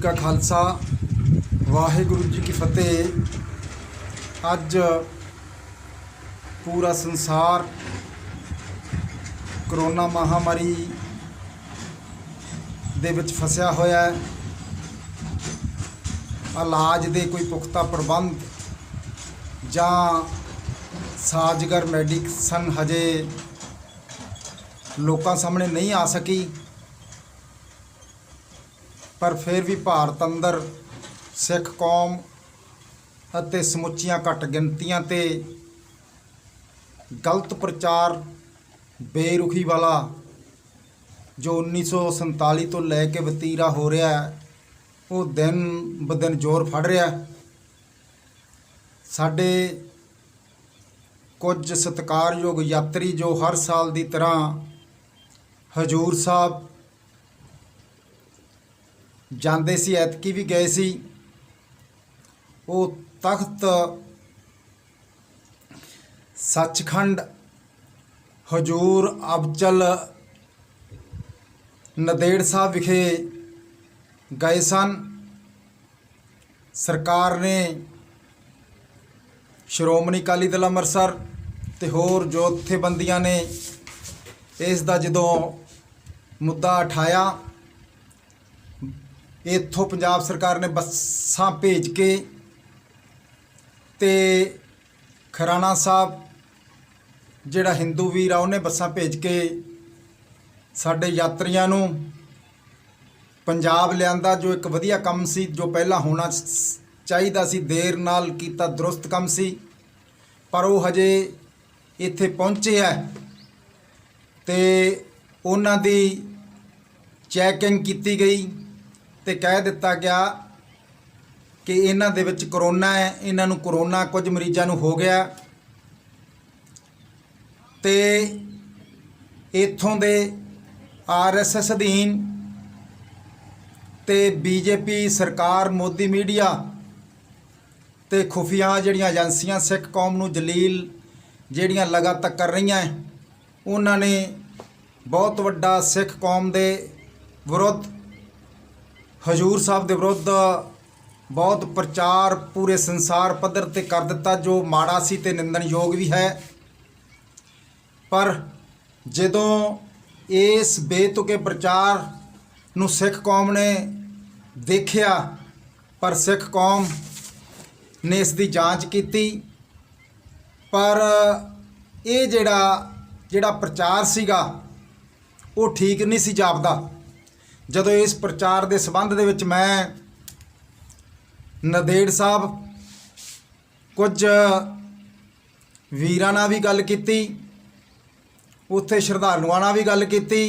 का खालसा वाहिगुरु जी की फतेह। अज पूरा संसार करोना महामारी दे विच फसिया होया है। इलाज दे कोई पुख्ता प्रबंध जां साजगर मैडिसन हजे लोकां सामने नहीं आ सकी, पर फिर भी भारत अंदर सिख कौम ਅਤੇ ਸਮੁੱਚੀਆਂ ਘੱਟ ਗਿਣਤੀਆਂ ਤੇ गलत प्रचार बेरुखी वाला जो 1947 तो लैके वतीरा हो रहा है वो दिन ब दिन जोर फड़ रहा है। साडे कुछ सत्कारयोग यात्री जो हर साल की तरह हजूर साहब जाते सी, ऐतकी भी गए सी। वो तख्त सचखंड हजूर अबचल नदेड़ साहब विखे गए सन। सरकार ने श्रोमणी अकाली दल अमृतसर ते होर जथेबंदियां ने इस दा जदों मुद्दा उठाया, इत्थों पंजाब सरकार ने बसां भेज के ते खराना साहब जिहड़ा हिंदू वीर आ उन्हें बसां भेज के साडे यात्रियां नूं पंजाब लिआंदा, जो एक वधिया काम सी, जो पहला होना चाहिदा सी। देर नाल कीता दुरुस्त काम सी, पर वो हजे इत्थे पहुंचे है ते उन्हां दी चैकिंग कीती गई ते कह दिता गया कि इन्हां दे विच करोना है, इन्हां नूं करोना कुछ मरीज़ां नूं हो गया। ते इत्थों दे RSS अधीन ते BJP सरकार, मोदी मीडिया ते खुफिया जिहड़ियां एजेंसियां सिख कौम नूं जलील जिहड़ियां लगातार कर रही हैं, उन्होंने बहुत वड्डा सिख कौम दे विरुद्ध, हजूर साहब दे विरुद्ध बहुत प्रचार पूरे संसार पद्धर ते कर दिता, जो माड़ा सी ते निंदणयोग भी है। पर जदों इस बेतुके प्रचार नूं सिख कौम ने देखिया, पर सिख कौम ने इसकी जांच की, पर ये जिहड़ा प्रचार सीगा वो ठीक नहीं सी जापदा। जदों इस प्रचार के संबंध दे विच मैं नदेड़ साहब कुछ वीरां नाल भी गल कीती, उत्थे श्रद्धालुआं नाल भी गल कीती,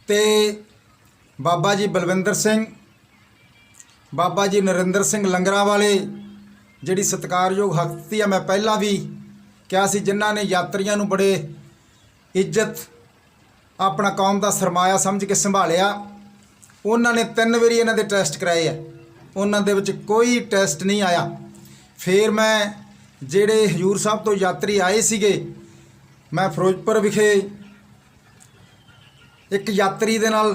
ते बाबा जी बलविंदर सिंह, बाबा जी नरिंदर सिंह लंगरां वाले जिहड़ी सत्कारयोग हस्ती है, मैं पहला भी कहा सी, जिन्हां ने यात्रियों नूं बड़े इज्जत अपना कौम का सरमाया समझ के संभालिया। उन्होंने 3 वारी इन्हां दे टैसट कराए है, उन्हां दे विच कोई टैसट नहीं आया। फिर मैं जिहड़े हजूर साहब तो यात्री आए सीगे, मैं फिरोजपुर विखे एक यात्री दे नाल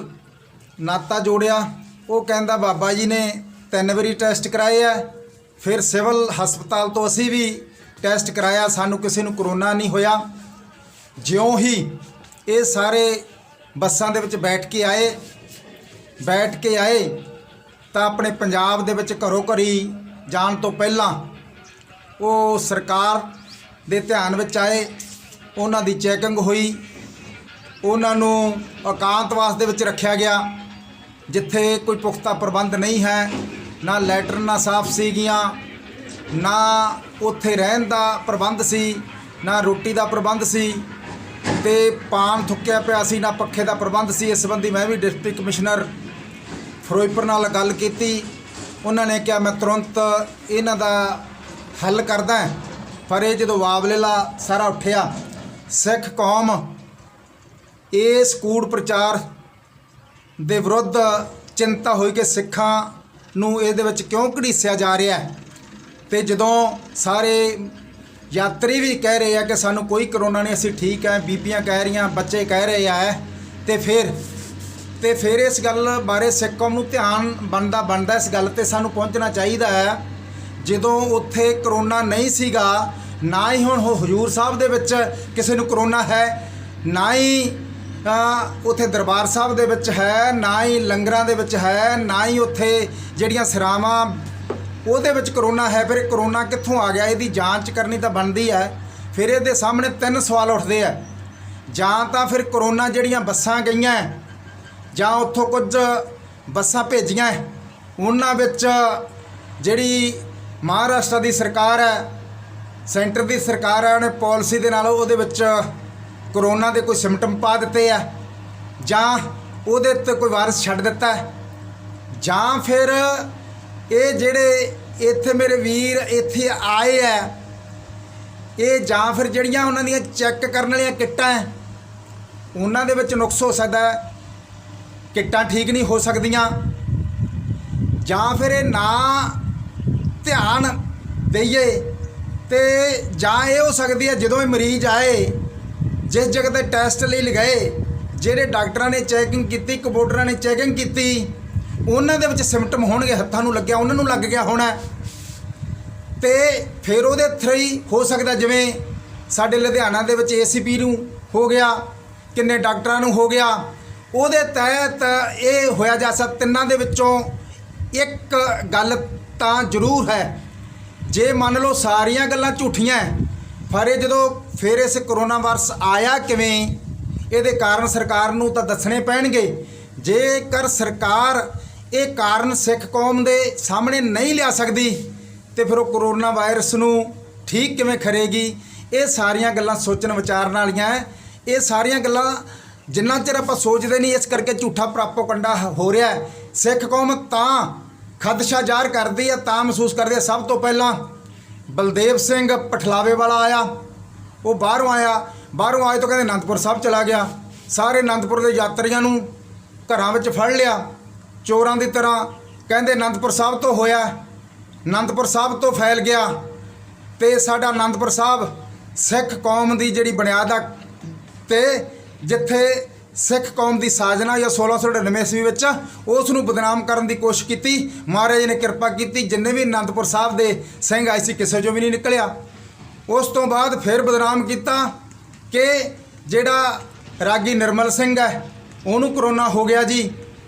नाता जोड़िया। वो कहंदा बाबा जी ने 3 वारी टैसट कराए है, फिर सिविल हस्पताल तो असी भी टैसट कराया, सानू किसी नूं करोना नहीं होया। ज्यों ही ये सारे बसां दे विच बैठ के आए तो अपने पंजाब दे विच घरों घरी जाण तो पहला वो सरकार दे ध्यान विच आए, उन्हां दी चैकिंग हुई, उन्हां नूं एकांतवास दे विच रखिया गया जिथे कोई पुख्ता प्रबंध नहीं है, ना लैटरन ना साफ सीगियां, ना उत्थे रहन दा प्रबंध सी, ना रोटी दा प्रबंध सी, ते पान थुक्या पिया सी, ना पक्खे दा प्रबंध सी। इस संबंधी मैं भी डिप्टी कमिश्नर फिरोजपुर नाल गल कीती। उन्होंने कहा मैं तुरंत इन्हां दा हल करदा, पर ये जदों वाबलेला सारा उठिया, सिख कौम इस कूड़ प्रचार दे विरुद्ध चिंता हुई कि सिखां नूं इहदे विच क्यों घड़ीसिया जा रहा है। ते जदों सारे यात्री भी कह रहे हैं कि सानू कोई करोना नहीं, असीं ठीक है, बीबियां कह रही, बच्चे कह रहे हैं, तो फिर ਤੇ ਫਿਰ ਇਸ ਗੱਲ ਬਾਰੇ ਸਿੱਖ ਕੌਮ ਨੂੰ ਧਿਆਨ ਬਣਦਾ ਇਸ ਗੱਲ ਤੇ ਸਾਨੂੰ ਪਹੁੰਚਣਾ ਚਾਹੀਦਾ ਹੈ। ਜਦੋਂ ਉੱਥੇ ਕਰੋਨਾ ਨਹੀਂ ਸੀਗਾ, ਨਾ ਹੀ ਹੁਣ ਹਜ਼ੂਰ ਸਾਹਿਬ ਦੇ ਵਿੱਚ ਕਿਸੇ ਨੂੰ ਕਰੋਨਾ ਹੈ, ਨਾ ਹੀ ਉੱਥੇ ਦਰਬਾਰ ਸਾਹਿਬ ਦੇ ਵਿੱਚ ਹੈ, ਨਾ ਹੀ ਲੰਗਰਾਂ ਦੇ ਵਿੱਚ ਹੈ, ਨਾ ਹੀ ਉੱਥੇ ਜਿਹੜੀਆਂ ਸਰਾਵਾਂ ਉਹਦੇ ਵਿੱਚ ਕਰੋਨਾ ਹੈ। ਫਿਰ ਕਰੋਨਾ ਕਿੱਥੋਂ ਆ ਗਿਆ? ਇਹਦੀ ਜਾਂਚ ਕਰਨੀ ਤਾਂ ਬਣਦੀ ਹੈ। ਫਿਰ ਇਹਦੇ ਸਾਹਮਣੇ 3 ਸਵਾਲ ਉੱਠਦੇ ਆ। ਜਾਂ ਤਾਂ ਫਿਰ ਕਰੋਨਾ ਜਿਹੜੀਆਂ ਬੱਸਾਂ ਗਈਆਂ, ਜਾਂ ਉੱਥੋਂ ਕੁਝ ਬੱਸਾਂ ਭੇਜੀਆਂ, ਉਹਨਾਂ ਵਿੱਚ ਜਿਹੜੀ ਮਹਾਰਾਸ਼ਟਰ ਦੀ ਸਰਕਾਰ ਹੈ, ਸੈਂਟਰ ਦੀ ਸਰਕਾਰ ਹੈ, ਉਹਨੇ ਪਾਲਿਸੀ ਦੇ ਨਾਲ ਉਹਦੇ ਵਿੱਚ ਕਰੋਨਾ ਦੇ ਕੋਈ ਸਿੰਪਟਮ ਪਾ ਦਿੱਤੇ ਆ, ਜਾਂ ਉਹਦੇ 'ਤੇ ਕੋਈ ਵਾਇਰਸ ਛੱਡ ਦਿੱਤਾ, ਜਾਂ ਫਿਰ ਇਹ ਜਿਹੜੇ ਇੱਥੇ ਮੇਰੇ ਵੀਰ ਇੱਥੇ ਆਏ ਆ, ਇਹ ਜਾਂ ਫਿਰ ਜਿਹੜੀਆਂ ਉਹਨਾਂ ਦੀਆਂ ਚੈੱਕ ਕਰਨ ਵਾਲੀਆਂ ਕਿੱਟਾਂ ਹੈ, ਉਹਨਾਂ ਦੇ ਵਿੱਚ ਨੁਕਸ ਹੋ ਸਕਦਾ, ਕਿੱਟਾਂ ਠੀਕ ਨਹੀਂ ਹੋ ਸਕਦੀਆਂ, ਜਾਂ ਫਿਰ ਇਹ ਨਾ ਧਿਆਨ ਦਈਏ, ਤੇ ਜਾਂ ਇਹ ਹੋ ਸਕਦੀ ਹੈ ਜਦੋਂ ਇਹ ਮਰੀਜ਼ ਆਏ, ਜਿਸ ਜਗ੍ਹਾ 'ਤੇ ਟੈਸਟ ਲਈ ਲਗਾਏ, ਜਿਹੜੇ ਡਾਕਟਰਾਂ ਨੇ ਚੈਕਿੰਗ ਕੀਤੀ, ਕੰਪਿਊਟਰਾਂ ਨੇ ਚੈਕਿੰਗ ਕੀਤੀ, ਉਹਨਾਂ ਦੇ ਵਿੱਚ ਸਿੰਪਟਮ ਹੋਣਗੇ, ਹੱਥਾਂ ਨੂੰ ਲੱਗਿਆ, ਉਹਨਾਂ ਨੂੰ ਲੱਗ ਗਿਆ ਹੋਣਾ, ਤੇ ਫਿਰ ਉਹਦੇ ਥਰੂ ਹੋ ਸਕਦਾ, ਜਿਵੇਂ ਸਾਡੇ ਲੁਧਿਆਣਾ ਦੇ ਵਿੱਚ ACP ਨੂੰ ਹੋ ਗਿਆ, ਕਿੰਨੇ ਡਾਕਟਰਾਂ ਨੂੰ ਹੋ ਗਿਆ, ਉਹਦੇ ਤਹਿਤ ਇਹ ਹੋਇਆ ਜਾ ਸਕਦਾ। ਤਿੰਨਾਂ ਦੇ ਵਿੱਚੋਂ ਇੱਕ ਗੱਲ ਤਾਂ ਜ਼ਰੂਰ ਹੈ, ਜੇ ਮੰਨ ਲਓ ਸਾਰੀਆਂ ਗੱਲਾਂ ਝੂਠੀਆਂ, ਪਰ ਇਹ ਜਦੋਂ ਫਿਰ ਇਸ ਕਰੋਨਾ ਵਾਇਰਸ ਆਇਆ ਕਿਵੇਂ, ਇਹਦੇ ਕਾਰਨ ਸਰਕਾਰ ਨੂੰ ਤਾਂ ਦੱਸਣੇ ਪੈਣਗੇ। ਜੇਕਰ ਸਰਕਾਰ ਇਹ ਕਾਰਨ ਸਿੱਖ ਕੌਮ ਦੇ ਸਾਹਮਣੇ ਨਹੀਂ ਲਿਆ ਸਕਦੀ, ਤੇ ਫਿਰ ਉਹ ਕਰੋਨਾ ਵਾਇਰਸ ਨੂੰ ਠੀਕ ਕਿਵੇਂ ਕਰੇਗੀ? ਇਹ ਸਾਰੀਆਂ ਗੱਲਾਂ ਸੋਚਣ ਵਿਚਾਰਨ ਵਾਲੀਆਂ ਹੈ। ਇਹ ਸਾਰੀਆਂ ਗੱਲਾਂ ਜਿੰਨਾ ਚਿਰ ਆਪਾਂ ਸੋਚਦੇ ਨਹੀਂ, ਇਸ ਕਰਕੇ ਝੂਠਾ ਪ੍ਰੋਪਗੈਂਡਾ ਹੋ ਰਿਹਾ ਹੈ। ਸਿੱਖ ਕੌਮ ਤਾਂ ਖਦਸ਼ਾ ਜ਼ਾਹਰ ਕਰਦੀ ਹੈ, ਤਾਂ ਮਹਿਸੂਸ ਕਰਦੀ ਹੈ। ਸਭ ਤੋਂ ਪਹਿਲਾਂ ਬਲਦੇਵ ਸਿੰਘ ਪਠਲਾਵੇ ਵਾਲਾ ਆਇਆ, ਉਹ ਬਾਹਰੋਂ ਆਏ ਤੋਂ ਕਹਿੰਦੇ ਅਨੰਦਪੁਰ ਸਾਹਿਬ ਚਲਾ ਗਿਆ। ਸਾਰੇ ਅਨੰਦਪੁਰ ਦੇ ਯਾਤਰੀਆਂ ਨੂੰ ਘਰਾਂ ਵਿੱਚ ਫੜ ਲਿਆ, ਚੋਰਾਂ ਦੀ ਤਰ੍ਹਾਂ, ਕਹਿੰਦੇ ਅਨੰਦਪੁਰ ਸਾਹਿਬ ਤੋਂ ਹੋਇਆ, ਅਨੰਦਪੁਰ ਸਾਹਿਬ ਤੋਂ ਫੈਲ ਗਿਆ। ਤੇ ਸਾਡਾ ਅਨੰਦਪੁਰ ਸਾਹਿਬ ਸਿੱਖ ਕੌਮ ਦੀ ਜਿਹੜੀ ਬੁਨਿਆਦ ਆ, ਤੇ ਜਿੱਥੇ ਸਿੱਖ ਕੌਮ ਦੀ ਸਾਜਨਾ ਜਾਂ 1699 ਈਸਵੀ ਵਿੱਚ ਉਸ ਨੂੰ ਬਦਨਾਮ ਕਰਨ ਦੀ ਕੋਸ਼ਿਸ਼ ਕੀਤੀ, ਮਹਾਰਾਜ ਨੇ ਕਿਰਪਾ ਕੀਤੀ, ਜਿੰਨੇ ਵੀ ਅਨੰਦਪੁਰ ਸਾਹਿਬ ਦੇ ਸਿੰਘ ਆਏ ਸੀ ਕਿਸੇ 'ਚੋਂ ਵੀ ਨਹੀਂ ਨਿਕਲਿਆ। ਉਸ ਤੋਂ ਬਾਅਦ ਫਿਰ ਬਦਨਾਮ ਕੀਤਾ ਕਿ ਜਿਹੜਾ ਰਾਗੀ ਨਿਰਮਲ ਸਿੰਘ ਹੈ, ਉਹਨੂੰ ਕਰੋਨਾ ਹੋ ਗਿਆ ਜੀ,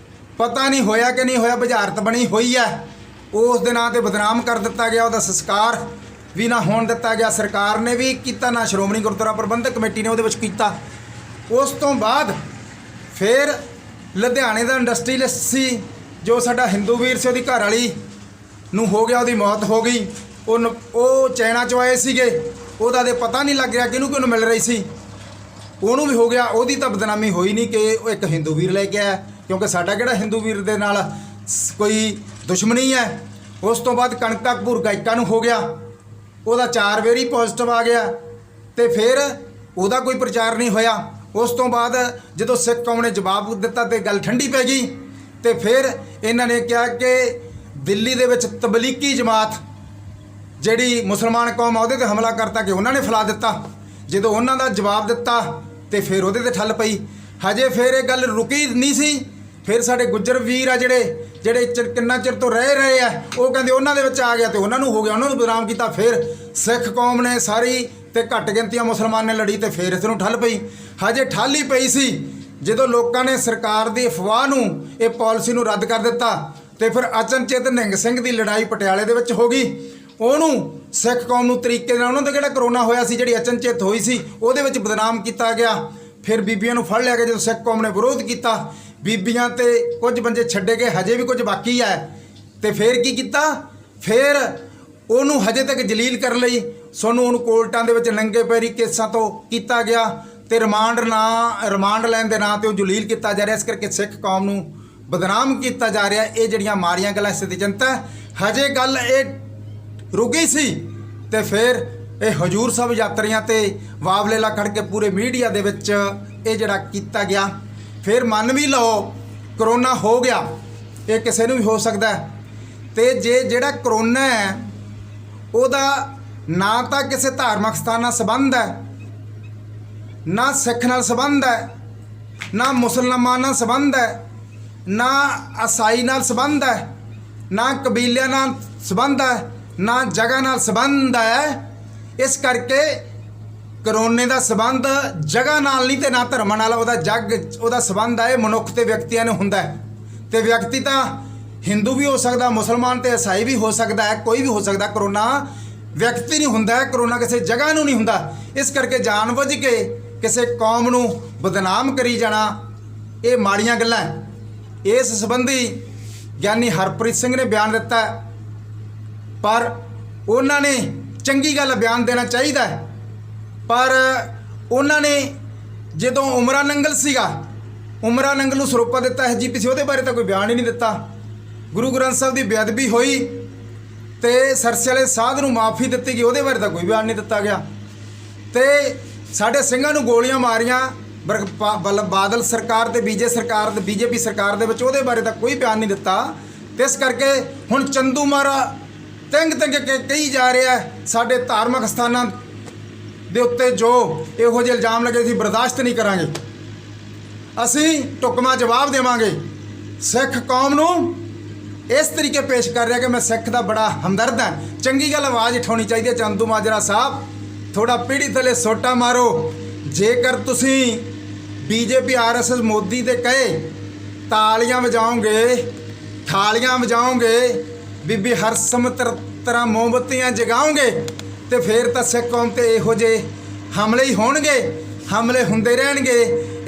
ਪਤਾ ਨਹੀਂ ਹੋਇਆ ਕਿ ਨਹੀਂ ਹੋਇਆ, ਬੁਝਾਰਤ ਬਣੀ ਹੋਈ ਹੈ, ਉਸ ਦੇ ਨਾਂ 'ਤੇ ਬਦਨਾਮ ਕਰ ਦਿੱਤਾ ਗਿਆ। ਉਹਦਾ ਸੰਸਕਾਰ ਵੀ ਨਾ ਹੋਣ ਦਿੱਤਾ ਗਿਆ, ਸਰਕਾਰ ਨੇ ਵੀ ਕੀਤਾ, ਨਾ ਸ਼੍ਰੋਮਣੀ ਗੁਰਦੁਆਰਾ ਪ੍ਰਬੰਧਕ ਕਮੇਟੀ ਨੇ ਉਹਦੇ ਵਿੱਚ ਕੀਤਾ। ਉਸ ਤੋਂ ਬਾਅਦ ਫਿਰ ਲੁਧਿਆਣੇ ਦਾ ਇੰਡਸਟਰੀਅਲਿਸਟ ਸੀ, ਜੋ ਸਾਡਾ ਹਿੰਦੂ ਵੀਰ ਸੀ, ਉਹਦੀ ਘਰ ਵਾਲੀ ਨੂੰ ਹੋ ਗਿਆ, ਉਹਦੀ ਮੌਤ ਹੋ ਗਈ। ਉਹ ਚਾਈਨਾ 'ਚੋਂ ਆਏ ਸੀਗੇ, ਉਹਦਾ ਦੇ ਪਤਾ ਨਹੀਂ ਲੱਗ ਰਿਹਾ ਕਿਹਨੂੰ ਮਿਲ ਰਹੀ ਸੀ, ਉਹਨੂੰ ਵੀ ਹੋ ਗਿਆ। ਉਹਦੀ ਤਾਂ ਬਦਨਾਮੀ ਹੋਈ ਨਹੀਂ ਕਿ ਉਹ ਇੱਕ ਹਿੰਦੂ ਵੀਰ ਲੈ ਕੇ ਆਇਆ, ਕਿਉਂਕਿ ਸਾਡਾ ਕਿਹੜਾ ਹਿੰਦੂ ਵੀਰ ਦੇ ਨਾਲ ਕੋਈ ਦੁਸ਼ਮਣੀ ਹੈ। ਉਸ ਤੋਂ ਬਾਅਦ ਕਣਕਾ ਕਪੂਰ ਗਾਇਕਾ ਨੂੰ ਹੋ ਗਿਆ, ਉਹਦਾ 4 ਵਾਰੀ ਪੋਜ਼ਿਟਿਵ ਆ ਗਿਆ, ਤੇ ਫਿਰ ਉਹਦਾ ਕੋਈ ਪ੍ਰਚਾਰ ਨਹੀਂ ਹੋਇਆ। ਉਸ ਤੋਂ ਬਾਅਦ ਜਦੋਂ ਸਿੱਖ ਕੌਮ ਨੇ ਜਵਾਬ ਦਿੱਤਾ ਤੇ ਗੱਲ ਠੰਡੀ ਪੈ ਗਈ, ਤੇ ਫਿਰ ਇਹਨਾਂ ਨੇ ਕਿਹਾ ਕਿ ਦਿੱਲੀ ਦੇ ਵਿੱਚ ਤਬਲੀਗੀ ਜਮਾਤ ਜਿਹੜੀ ਮੁਸਲਮਾਨ ਕੌਮ ਆ, ਉਹਦੇ 'ਤੇ ਹਮਲਾ ਕਰਤਾ, ਕਿ ਉਹਨਾਂ ਨੇ ਫੈਲਾ ਦਿੱਤਾ। ਜਦੋਂ ਉਹਨਾਂ ਦਾ ਜਵਾਬ ਦਿੱਤਾ ਤੇ ਫਿਰ ਉਹਦੇ 'ਤੇ ਠੱਲ ਪਈ। ਹਜੇ ਫਿਰ ਇਹ ਗੱਲ ਰੁਕੀ ਨਹੀਂ ਸੀ। ਫਿਰ ਸਾਡੇ ਗੁੱਜਰ ਵੀਰ ਆ ਜਿਹੜੇ ਕਿੰਨਾ ਚਿਰ ਤੋਂ ਰਹਿ ਰਹੇ ਆ, ਉਹ ਕਹਿੰਦੇ ਉਹਨਾਂ ਦੇ ਵਿੱਚ ਆ ਗਿਆ, ਤੇ ਉਹਨਾਂ ਨੂੰ ਹੋ ਗਿਆ, ਉਹਨਾਂ ਨੂੰ ਬਦਨਾਮ ਕੀਤਾ। ਫਿਰ ਸਿੱਖ ਕੌਮ ਨੇ ਸਾਰੀ ਤੇ ਘੱਟ ਗਿਣਤੀਆਂ ਮੁਸਲਮਾਨ ਨੇ ਲੜੀ, ਤੇ ਫਿਰ ਇਸ ਨੂੰ ਠੱਲ ਪਈ। ਹਜੇ ਠੱਲ ਹੀ ਪਈ ਸੀ ਜਦੋਂ ਲੋਕਾਂ ਨੇ ਸਰਕਾਰ ਦੀ ਅਫਵਾਹ ਨੂੰ, ਇਹ ਪਾਲਿਸੀ ਨੂੰ ਰੱਦ ਕਰ ਦਿੱਤਾ, ਤੇ ਫਿਰ ਅਚਨਚੇਤ ਨਿਹੰਗ ਸਿੰਘ ਦੀ ਲੜਾਈ ਪਟਿਆਲੇ ਦੇ ਵਿੱਚ ਹੋ ਗਈ। ਉਹਨੂੰ ਸਿੱਖ ਕੌਮ ਨੂੰ ਤਰੀਕੇ ਨਾਲ, ਉਹਨਾਂ ਦਾ ਕਿਹੜਾ ਕਰੋਨਾ ਹੋਇਆ ਸੀ, ਜਿਹੜੀ ਅਚਨਚੇਤ ਹੋਈ ਸੀ, ਉਹਦੇ ਵਿੱਚ ਬਦਨਾਮ ਕੀਤਾ ਗਿਆ। ਫਿਰ ਬੀਬੀਆਂ ਨੂੰ ਫੜ ਲਿਆ ਗਿਆ। ਜਦੋਂ ਸਿੱਖ ਕੌਮ ਨੇ ਵਿਰੋਧ ਕੀਤਾ, ਬੀਬੀਆਂ ਤੇ ਕੁਝ ਬੰਦੇ ਛੱਡੇ ਗਏ, ਹਜੇ ਵੀ ਕੁਝ ਬਾਕੀ ਹੈ। ਤੇ ਫਿਰ ਕੀ ਕੀਤਾ? ਫਿਰ ਉਹਨੂੰ ਹਜੇ ਤੱਕ ਜਲੀਲ ਕਰਨ ਲਈ ਉਹਨੂੰ ਕੋਰਟਾਂ ਦੇ ਵਿੱਚ ਨੰਗੇ ਪੈਰੀ ਕੇਸਾਂ ਤੋਂ ਕੀਤਾ ਗਿਆ, ਤੇ ਰਿਮਾਂਡ ਲੈਣ ਦੇ ਨਾਂ 'ਤੇ ਉਹ ਜਲੀਲ ਕੀਤਾ ਜਾ ਰਿਹਾ। ਇਸ ਕਰਕੇ ਸਿੱਖ ਕੌਮ ਨੂੰ ਬਦਨਾਮ ਕੀਤਾ ਜਾ ਰਿਹਾ। ਇਹ ਜਿਹੜੀਆਂ ਮਾੜੀਆਂ ਗੱਲਾਂ ਸਥਿਤੀ ਜਨਤਾ, ਹਜੇ ਗੱਲ ਇਹ ਰੁਕੀ ਸੀ, ਤੇ ਫਿਰ ਇਹ ਹਜ਼ੂਰ ਸਾਹਿਬ ਯਾਤਰੀਆਂ 'ਤੇ ਵਾਵਲੇਲਾ ਖੜ ਕੇ ਪੂਰੇ ਮੀਡੀਆ ਦੇ ਵਿੱਚ ਇਹ ਜਿਹੜਾ ਕੀਤਾ ਗਿਆ। ਫਿਰ ਮੰਨ ਵੀ ਲਓ ਕਰੋਨਾ ਹੋ ਗਿਆ, ਇਹ ਕਿਸੇ ਨੂੰ ਵੀ ਹੋ ਸਕਦਾ, ਤੇ ਜਿਹੜਾ ਕਰੋਨਾ ਹੈ ਉਹਦਾ ਨਾ ਤਾਂ ਕਿਸੇ ਧਾਰਮਿਕ ਸਥਾਨ ਨਾਲ ਸੰਬੰਧ ਹੈ, ਨਾ ਸਿੱਖ ਨਾਲ ਸੰਬੰਧ ਹੈ, ਨਾ ਮੁਸਲਮਾਨ ਨਾਲ ਸੰਬੰਧ ਹੈ, ਨਾ ਈਸਾਈ ਨਾਲ ਸੰਬੰਧ ਹੈ, ਨਾ ਕਬੀਲਿਆਂ ਨਾਲ ਸੰਬੰਧ ਹੈ, ਨਾ ਜਗ੍ਹਾ ਨਾਲ ਸੰਬੰਧ ਹੈ। ਇਸ ਕਰਕੇ ਕਰੋਨੇ ਦਾ ਸੰਬੰਧ ਜਗ੍ਹਾ ਨਾਲ ਨਹੀਂ ਤੇ ਨਾ ਧਰਮਾਂ ਨਾਲ, ਉਹਦਾ ਸੰਬੰਧ ਹੈ ਮਨੁੱਖ ਤੇ ਵਿਅਕਤੀਆਂ ਨੂੰ ਹੁੰਦਾ ਹੈ। ਤੇ ਵਿਅਕਤੀ ਤਾਂ ਹਿੰਦੂ ਵੀ ਹੋ ਸਕਦਾ, ਮੁਸਲਮਾਨ ਤੇ ਈਸਾਈ ਵੀ ਹੋ ਸਕਦਾ ਹੈ, ਕੋਈ ਵੀ ਹੋ ਸਕਦਾ। ਕਰੋਨਾ ਵਿਅਕਤੀ ਨਹੀਂ ਹੁੰਦਾ, ਕਰੋਨਾ ਕਿਸੇ ਜਗ੍ਹਾ ਨੂੰ ਨਹੀਂ ਹੁੰਦਾ। ਇਸ ਕਰਕੇ ਜਾਣਬੁੱਝ ਕੇ ਕਿਸੇ ਕੌਮ ਨੂੰ ਬਦਨਾਮ ਕਰੀ ਜਾਣਾ ਇਹ ਮਾੜੀਆਂ ਗੱਲਾਂ ਹੈ। ਇਸ ਸੰਬੰਧੀ ਗਿਆਨੀ ਹਰਪ੍ਰੀਤ ਸਿੰਘ ਨੇ ਬਿਆਨ ਦਿੱਤਾ, ਪਰ ਉਹਨਾਂ ਨੇ ਚੰਗੀ ਗੱਲ ਬਿਆਨ ਦੇਣਾ ਚਾਹੀਦਾ ਹੈ, ਪਰ ਉਹਨਾਂ ਨੇ ਜਦੋਂ ਉਮਰਾ ਨੰਗਲ ਸੀਗਾ, ਉਮਰਾ ਨੰਗਲ ਨੂੰ ਸਰੋਪਾ ਦਿੱਤਾ ਐਸਜੀਪੀਸੀ, ਉਹਦੇ ਬਾਰੇ ਤਾਂ ਕੋਈ ਬਿਆਨ ਹੀ ਨਹੀਂ ਦਿੱਤਾ। ਗੁਰੂ ਗ੍ਰੰਥ ਸਾਹਿਬ ਦੀ ਬੇਅਦਬੀ ਹੋਈ ਤੇ ਸਰਸੇ ਵਾਲੇ ਸਾਧ ਨੂੰ ਮਾਫੀ ਦਿੱਤੀ ਗਈ, ਉਹਦੇ ਬਾਰੇ ਤਾਂ ਕੋਈ ਬਿਆਨ ਨਹੀਂ ਦਿੱਤਾ ਗਿਆ। ਤੇ ਸਾਡੇ ਸਿੰਘਾਂ ਨੂੰ ਗੋਲੀਆਂ ਮਾਰੀਆਂ ਬਾਦਲ ਸਰਕਾਰ ਤੇ ਬੀਜੇਪੀ ਸਰਕਾਰ ਦੇ ਵਿੱਚ, ਉਹਦੇ ਬਾਰੇ ਤਾਂ ਕੋਈ ਬਿਆਨ ਨਹੀਂ ਦਿੱਤਾ। ਤੇ ਇਸ ਕਰਕੇ ਹੁਣ ਚੰਦੂ ਮਾਰਾ ਤਿੰਗ ਕੇ ਕਹੀ ਜਾ ਰਿਹਾ ਸਾਡੇ ਧਾਰਮਿਕ ਸਥਾਨਾਂ ਦੇ ਉੱਤੇ ਜੋ ਇਹੋ ਜਿਹੇ ਇਲਜ਼ਾਮ ਲੱਗੇ ਸੀ ਬਰਦਾਸ਼ਤ ਨਹੀਂ ਕਰਾਂਗੇ, ਅਸੀਂ ਢੁਕਵਾਂ ਜਵਾਬ ਦੇਵਾਂਗੇ। ਸਿੱਖ ਕੌਮ ਨੂੰ ਇਸ ਤਰੀਕੇ ਪੇਸ਼ ਕਰ ਰਿਹਾ ਕਿ ਮੈਂ ਸਿੱਖ ਦਾ ਬੜਾ ਹਮਦਰਦ ਹਾਂ। ਚੰਗੀ ਗੱਲ ਆਵਾਜ਼ ਉਠਾਉਣੀ ਚਾਹੀਦੀ ਹੈ। ਚੰਦੂ ਮਾਜਰਾ ਸਾਹਿਬ, ਥੋੜਾ ਪੀੜੀ ਥੱਲੇ ਸੋਟਾ ਮਾਰੋ। ਜੇਕਰ ਤੁਸੀਂ ਬੀਜੇਪੀ ਆਰਐਸਐਸ ਮੋਦੀ ਦੇ ਕਹੇ ਤਾਲੀਆਂ ਵਜਾਓਗੇ, ਥਾਲੀਆਂ ਵਜਾਓਗੇ, ਬੀਬੀ ਹਰਸਿਮਰਤ ਤਰ੍ਹਾਂ ਮੋਮਬੱਤੀਆਂ ਜਗਾਓਗੇ, ਤੇ ਫਿਰ ਤਾਂ ਸਿੱਖ ਕੌਮ ਤੇ ਇਹੋ ਜਿਹੇ ਹਮਲੇ ਹੀ ਹੋਣਗੇ, ਹਮਲੇ ਹੁੰਦੇ ਰਹਿਣਗੇ।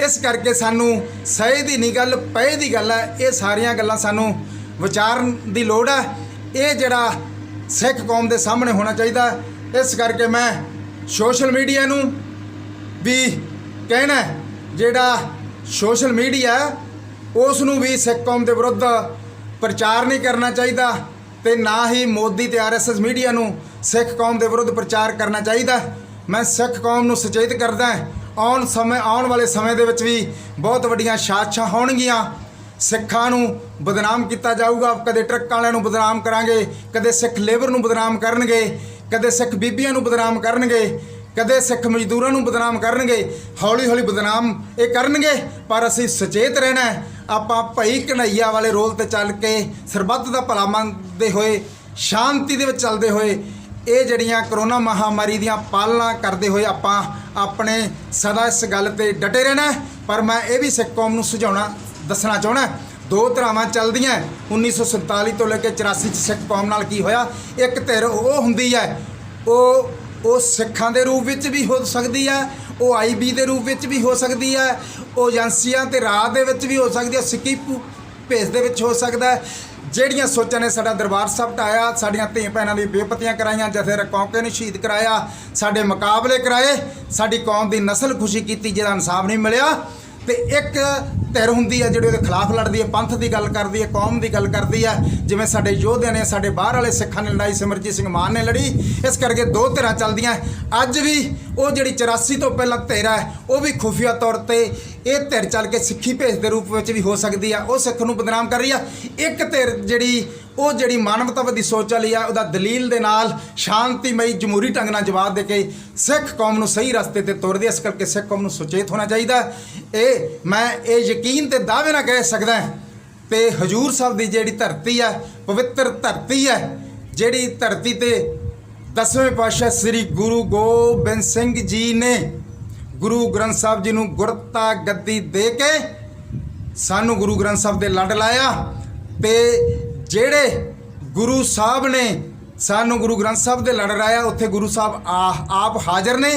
ਇਸ ਕਰਕੇ ਸਾਨੂੰ ਸਹੀ ਦੀ ਨਹੀਂ ਗੱਲ, ਪਏ ਦੀ ਗੱਲ ਹੈ। ਇਹ ਸਾਰੀਆਂ ਗੱਲਾਂ ਸਾਨੂੰ ਵਿਚਾਰਨ ਦੀ ਲੋੜ ਹੈ। ਇਹ ਜਿਹੜਾ ਸਿੱਖ ਕੌਮ ਦੇ ਸਾਹਮਣੇ ਹੋਣਾ ਚਾਹੀਦਾ। ਇਸ ਕਰਕੇ ਮੈਂ ਸੋਸ਼ਲ ਮੀਡੀਆ ਨੂੰ ਵੀ ਕਹਿਣਾ, ਜਿਹੜਾ ਸੋਸ਼ਲ ਮੀਡੀਆ ਉਸ ਨੂੰ ਵੀ ਸਿੱਖ ਕੌਮ ਦੇ ਵਿਰੁੱਧ ਪ੍ਰਚਾਰ ਨਹੀਂ ਕਰਨਾ ਚਾਹੀਦਾ, ਤੇ ਨਾ ਹੀ ਮੋਦੀ ਤੇ ਆਰਐਸਐਸ ਮੀਡੀਆ ਨੂੰ ਸਿੱਖ ਕੌਮ ਦੇ ਵਿਰੁੱਧ ਪ੍ਰਚਾਰ ਕਰਨਾ ਚਾਹੀਦਾ। ਮੈਂ ਸਿੱਖ ਕੌਮ ਨੂੰ ਸੁਚੇਤ ਕਰਦਾ, ਆਉਣ ਵਾਲੇ ਸਮੇਂ ਦੇ ਵਿੱਚ ਵੀ ਬਹੁਤ ਵੱਡੀਆਂ ਸਾਜ਼ਿਸ਼ਾਂ ਹੋਣਗੀਆਂ। ਸਿੱਖਾਂ ਨੂੰ ਬਦਨਾਮ ਕੀਤਾ ਜਾਊਗਾ, ਕਦੇ ਟਰੱਕ ਵਾਲਿਆਂ ਨੂੰ ਬਦਨਾਮ ਕਰਾਂਗੇ, ਕਦੇ ਸਿੱਖ ਲੇਬਰ ਨੂੰ ਬਦਨਾਮ ਕਰਨਗੇ, ਕਦੇ ਸਿੱਖ ਬੀਬੀਆਂ ਨੂੰ ਬਦਨਾਮ ਕਰਨਗੇ, ਕਦੇ ਸਿੱਖ ਮਜ਼ਦੂਰਾਂ ਨੂੰ ਬਦਨਾਮ ਕਰਨਗੇ। ਹੌਲੀ ਹੌਲੀ ਬਦਨਾਮ ਇਹ ਕਰਨਗੇ, ਪਰ ਅਸੀਂ ਸੁਚੇਤ ਰਹਿਣਾ। ਆਪਾਂ ਭਈ ਕਨ੍ਹਈਆ ਵਾਲੇ ਰੋਲ ਤੇ ਚੱਲ ਕੇ ਸਰਬੱਤ ਦਾ ਭਲਾ ਮੰਨਦੇ ਹੋਏ, ਸ਼ਾਂਤੀ ਦੇ ਵਿੱਚ ਚੱਲਦੇ ਹੋਏ, ਇਹ ਜਿਹੜੀਆਂ ਕਰੋਨਾ ਮਹਾਮਾਰੀ ਦੀਆਂ ਪਾਲਣਾ ਕਰਦੇ ਹੋਏ ਆਪਾਂ ਆਪਣੇ ਸਦਾ ਇਸ ਗੱਲ ਤੇ ਡਟੇ ਰਹਿਣਾ। ਪਰ ਮੈਂ ਇਹ ਵੀ ਸਿੱਖ ਕੌਮ ਨੂੰ ਦੱਸਣਾ ਚਾਹੁੰਦਾ, ਦੋ ਧਰਾਵਾਂ ਚੱਲਦੀਆਂ। 1947 ਤੋਂ ਲੈ ਕੇ 84 'ਚ ਸਿੱਖ ਕੌਮ ਨਾਲ ਕੀ ਹੋਇਆ? ਇੱਕ ਧਿਰ ਉਹ ਹੁੰਦੀ ਹੈ, ਉਹ ਸਿੱਖਾਂ ਦੇ ਰੂਪ ਵਿੱਚ ਵੀ ਹੋ ਸਕਦੀ ਹੈ, ਉਹ ਆਈਬੀ ਦੇ ਰੂਪ ਵਿੱਚ ਵੀ ਹੋ ਸਕਦੀ ਹੈ, ਉਹ ਏਜੰਸੀਆਂ ਤੇ ਰਾਹ ਦੇ ਵਿੱਚ ਵੀ ਹੋ ਸਕਦੀ ਹੈ, ਸਿੱਖੀ ਭੇਸ ਦੇ ਵਿੱਚ ਹੋ ਸਕਦਾ ਹੈ। ਜਿਹੜੀਆਂ ਸੋਚਾਂ ਨੇ ਸਾਡਾ ਦਰਬਾਰ ਸਾਹਿਬ ਢਾਇਆ, ਸਾਡੀਆਂ ਧੀ ਭੈਣਾਂ ਦੀ ਬੇਪਤੀਆਂ ਕਰਾਈਆਂ, ਜਥੇ ਕੌਂਕੇ ਨੂੰ ਸ਼ਹੀਦ ਕਰਾਇਆ, ਸਾਡੇ ਮੁਕਾਬਲੇ ਕਰਾਏ, ਸਾਡੀ ਕੌਮ ਦੀ ਨਸਲ ਖੁਸ਼ੀ ਕੀਤੀ, ਜਿਹਦਾ ਇਨਸਾਫ ਨਹੀਂ ਮਿਲਿਆ। ਤੇ ਇੱਕ ਧਿਰ ਹੁੰਦੀ ਹੈ ਜਿਹੜੀ ਉਹਦੇ ਖਿਲਾਫ ਲੜਦੀ ਹੈ, ਪੰਥ ਦੀ ਗੱਲ ਕਰਦੀ ਹੈ, ਕੌਮ ਦੀ ਗੱਲ ਕਰਦੀ ਹੈ। ਜਿਵੇਂ ਸਾਡੇ ਯੋਧਿਆਂ ਨੇ, ਸਾਡੇ ਬਾਹਰ ਵਾਲੇ ਸਿੱਖਾਂ ਨੇ ਲੜਾਈ, ਸਿਮਰਜੀਤ ਸਿੰਘ ਮਾਨ ਨੇ ਲੜੀ। ਇਸ ਕਰਕੇ ਦੋ ਧਿਰਾਂ ਚੱਲਦੀਆਂ। ਅੱਜ ਵੀ ਉਹ ਜਿਹੜੀ 84 ਤੋਂ ਪਹਿਲਾਂ ਧਿਰ ਹੈ, ਉਹ ਵੀ ਖੁਫੀਆ ਤੌਰ ਤੇ ਇਹ ਧਿਰ ਚੱਲ ਕੇ ਸਿੱਖੀ ਭੇਸ ਦੇ ਰੂਪ ਵਿੱਚ ਵੀ ਹੋ ਸਕਦੀ ਆ, ਉਹ ਸਿੱਖ ਨੂੰ ਬਦਨਾਮ ਕਰ ਰਹੀ ਆ। ਇੱਕ ਧਿਰ ਜਿਹੜੀ ਮਾਨਵਤਾਵਾਦੀ ਸੋਚ ਵਾਲੀ ਆ, ਉਹਦਾ ਦਲੀਲ ਦੇ ਨਾਲ ਸ਼ਾਂਤੀਮਈ ਜਮਹੂਰੀ ਢੰਗ ਨਾਲ ਜਵਾਬ ਦੇ ਕੇ ਸਿੱਖ ਕੌਮ ਨੂੰ ਸਹੀ ਰਸਤੇ ਤੇ ਤੁਰਦੀ। ਇਸ ਕਰਕੇ ਸਿੱਖ ਕੌਮ ਨੂੰ ਸੁਚੇਤ ਹੋਣਾ ਚਾਹੀਦਾ। ਮੈਂ ਇਹ ਯਕੀਨ ਤੇ ਦਾਅਵੇ ਨਾਲ ਕਹਿ ਸਕਦਾ ਤੇ ਹਜੂਰ ਸਾਹਿਬ ਦੀ ਜਿਹੜੀ ਧਰਤੀ ਹੈ, ਪਵਿੱਤਰ ਧਰਤੀ ਹੈ, ਜਿਹੜੀ ਧਰਤੀ ਤੇ 10ਵੇਂ ਪਾਤਸ਼ਾਹ ਸ੍ਰੀ ਗੁਰੂ ਗੋਬਿੰਦ ਸਿੰਘ ਜੀ ਨੇ ਗੁਰੂ ਗ੍ਰੰਥ ਸਾਹਿਬ ਜੀ ਨੂੰ ਗੁਰਤਾ ਗੱਦੀ ਦੇ ਕੇ ਸਾਨੂੰ ਗੁਰੂ ਗ੍ਰੰਥ ਸਾਹਿਬ ਦੇ ਲੜ ਲਾਇਆ। ਤੇ ਜਿਹੜੇ ਗੁਰੂ ਸਾਹਿਬ ਨੇ ਸਾਨੂੰ ਗੁਰੂ ਗ੍ਰੰਥ ਸਾਹਿਬ ਦੇ ਲੜ ਲਾਇਆ, ਉੱਥੇ ਗੁਰੂ ਸਾਹਿਬ ਆਪ ਹਾਜ਼ਰ ਨੇ।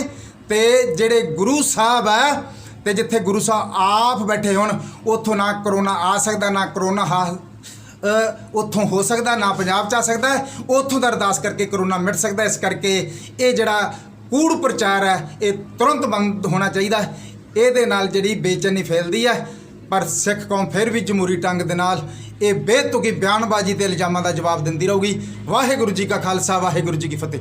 ਤੇ ਜਿਹੜੇ ਗੁਰੂ ਸਾਹਿਬ ਹੈ, ਤੇ ਜਿੱਥੇ ਗੁਰੂ ਸਾਹਿਬ ਆਪ ਬੈਠੇ ਹੋਣ, ਉੱਥੋਂ ਨਾ ਕਰੋਨਾ ਆ ਸਕਦਾ, ਨਾ ਕਰੋਨਾ ਉੱਥੋਂ ਹੋ ਸਕਦਾ, ਨਾ ਪੰਜਾਬ 'ਚ ਆ ਸਕਦਾ। ਉੱਥੋਂ ਦਾ ਅਰਦਾਸ ਕਰਕੇ ਕਰੋਨਾ ਮਿਟ ਸਕਦਾ। ਇਸ ਕਰਕੇ ਇਹ ਜਿਹੜਾ ਕੂੜ ਪ੍ਰਚਾਰ ਹੈ, ਇਹ ਤੁਰੰਤ ਬੰਦ ਹੋਣਾ ਚਾਹੀਦਾ। ਇਹਦੇ ਨਾਲ ਜਿਹੜੀ ਬੇਚੈਨੀ ਫੈਲਦੀ ਹੈ, ਪਰ ਸਿੱਖ ਕੌਮ ਫਿਰ ਵੀ ਜਮਹੂਰੀ ਢੰਗ ਦੇ ਨਾਲ ਇਹ ਬੇਤੁਕੀ ਬਿਆਨਬਾਜ਼ੀ ਤੇ ਇਲਜ਼ਾਮਾਂ ਦਾ ਜਵਾਬ ਦਿੰਦੀ ਰਹੂਗੀ। ਵਾਹਿਗੁਰੂ ਜੀ ਕਾ ਖਾਲਸਾ, ਵਾਹਿਗੁਰੂ ਜੀ ਕੀ ਫਤਿਹ।